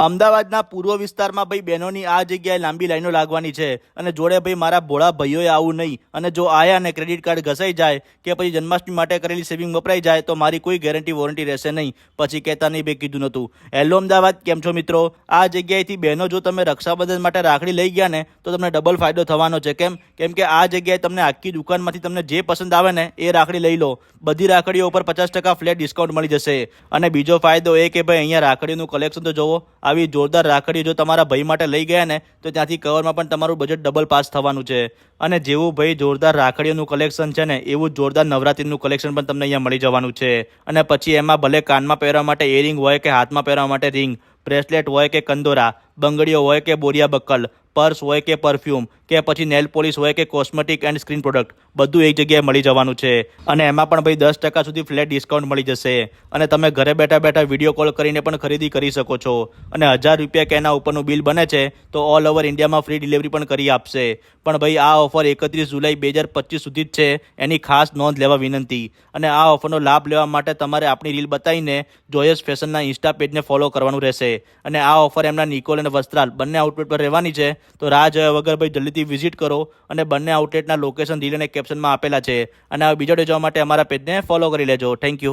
અમદાવાદના પૂર્વ વિસ્તારમાં ભાઈ બહેનોની આ જગ્યાએ લાંબી લાઈનો લાગવાની છે અને જોડે ભાઈ મારા ભોળા ભાઈઓએ આવું નહીં. અને જો આયા અને ક્રેડિટ કાર્ડ ઘસાઈ જાય કે પછી જન્માષ્ટમી માટે કરેલી સેવિંગ વપરાઈ જાય તો મારી કોઈ ગેરંટી વોરંટી રહેશે નહીં. પછી કહેતા નહીં ભાઈ કીધું નહોતું. હેલો અમદાવાદ, કેમ છો મિત્રો? આ જગ્યાએથી બહેનો જો તમે રક્ષાબંધન માટે રાખડી લઈ ગયા ને તો તમને ડબલ ફાયદો થવાનો છે. કેમ કે આ જગ્યાએ તમને આખી દુકાનમાંથી તમને જે પસંદ આવે ને એ રાખડી લઈ લો. બધી રાખડીઓ ઉપર 50% ફ્લેટ ડિસ્કાઉન્ટ મળી જશે. અને બીજો ફાયદો એ કે ભાઈ અહીંયા રાખડીનું કલેક્શન તો જોવો. આવી જોરદાર રાખડીઓ જો તમારા ભાઈ માટે લઈ ગયા ને તો ત્યાંથી કવરમાં પણ તમારું બજેટ ડબલ પાસ થવાનું છે. અને જેવું ભાઈ જોરદાર રાખડીઓનું કલેક્શન છે ને એવું જ જોરદાર નવરાત્રીનું કલેક્શન પણ તમને અહીંયા મળી જવાનું છે. અને પછી એમાં ભલે કાનમાં પહેરવા માટે ઇયરિંગ હોય કે હાથમાં પહેરવા માટે રિંગ, બ્રેસલેટ હોય કે કંદોરા, બંગડીઓ હોય કે બોરિયા બક્કલ, પર્સ હોય કે પરફ્યુમ કે પછી નેલ પોલિશ હોય કે કોસ્મેટિક એન્ડ સ્ક્રીન પ્રોડક્ટ બધું એક જગ્યાએ મળી જવાનું છે. અને એમાં પણ ભાઈ 10% સુધી ફ્લેટ ડિસ્કાઉન્ટ મળી જશે. અને તમે ઘરે બેઠા બેઠા વિડીયો કોલ કરીને પણ ખરીદી કરી શકો છો. અને 1000 રૂપિયા કે એના ઉપરનું બિલ બને છે તો ઓલ ઓવર ઇન્ડિયામાં ફ્રી ડિલિવરી પણ કરી આપશે. પણ ભાઈ આ ઓફર 31 જુલાઈ 2025 સુધી જ છે, એની ખાસ નોંધ લેવા વિનંતી. અને આ ઓફરનો લાભ લેવા માટે તમારે આપણી રીલ બતાવીને જોયસ ફેશનના ઇન્સ્ટા પેજને ફોલો કરવાનું રહેશે. અને આ ઓફર એમના નિકોલ અને વસ્ત્રાલ બંને આઉટલેટ પર રહેવાની છે. તો રાહ જોયા વગર ભાઈ જલ્દીથી વિઝિટ કરો. અને બંને આઉટલેટના લોકેશન રીલ અને કેપ્શનમાં આપેલા છે. અને આ બીજો ડે જોવા માટે અમારા પેજને ફોલો કરી લેજો. Thank you.